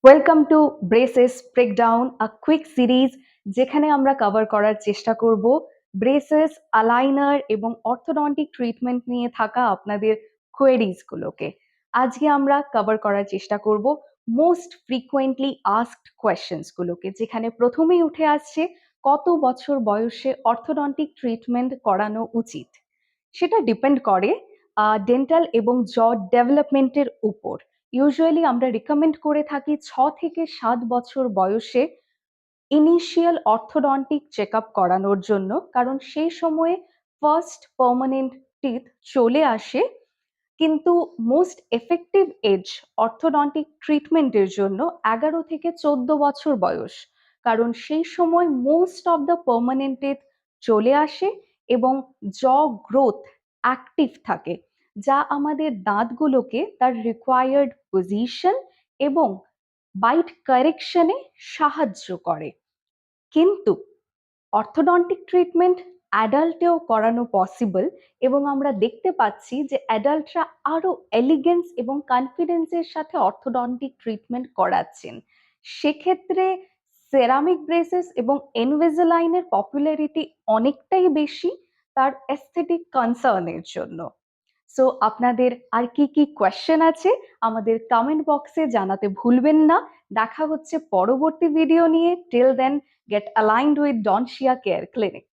Welcome to braces breakdown, a quick series যেখানে আমরা cover করার চেষ্টা করব ব্রেসেস, আলাইনার এবং অর্থোডন্টিক ট্রিটমেন্ট নিয়ে থাকা আপনাদের কোয়েরিজ গুলোকে। আজকে আমরা কভার করার চেষ্টা করব মোস্ট ফ্রিকোয়েন্টলি আস্কড কোয়েশ্চেন্স গুলোকে, যেখানে প্রথমেই উঠে আসছে কত বছর বয়সে অর্থোডন্টিক ট্রিটমেন্ট করানো উচিত। সেটা ডিপেন্ড করে ডেন্টাল এবং জ ডেভেলপমেন্টের উপর। ইউজুয়ালি আমরা রিকমেন্ড করে থাকি 6 থেকে 7 বছর বয়সে ইনিশিয়াল অর্থোডন্টিক চেক আপ করানোর জন্য, কারণ সেই সময়ে ফার্স্ট পার্মানেন্ট টিথ চলে আসে। কিন্তু মোস্ট এফেক্টিভ এজ অর্থোডন্টিক ট্রিটমেন্টের জন্য 11 থেকে 14 বছর বয়স, কারণ সেই সময় most of the permanent teeth চলে আসে এবং জ গ্রোথ অ্যাক্টিভ থাকে, যা আমাদের দাঁতগুলোকে তার রিকোয়ার্ড পজিশন এবং বাইট কারেকশনে সাহায্য করে। কিন্তু অর্থোডন্টিক ট্রিটমেন্ট অ্যাডাল্টেও করানো পসিবল, এবং আমরা দেখতে পাচ্ছি যে অ্যাডাল্টরা আরো এলিগেন্স এবং কনফিডেন্সের সাথে অর্থোডন্টিক ট্রিটমেন্ট করাচ্ছেন। সেক্ষেত্রে সেরামিক ব্রেসেস এবং এনভেজালাইনের পপুলারিটি অনেকটাই বেশি তার এস্থেটিক কনসার্নের জন্য। সো আপনাদের আর কি কি কোয়েশ্চেন আছে আমাদের কমেন্ট বক্সে জানাতে ভুলবেন না। দেখা হচ্ছে পরবর্তী ভিডিও নিয়ে। Till then, get aligned with Donshia Care Clinic.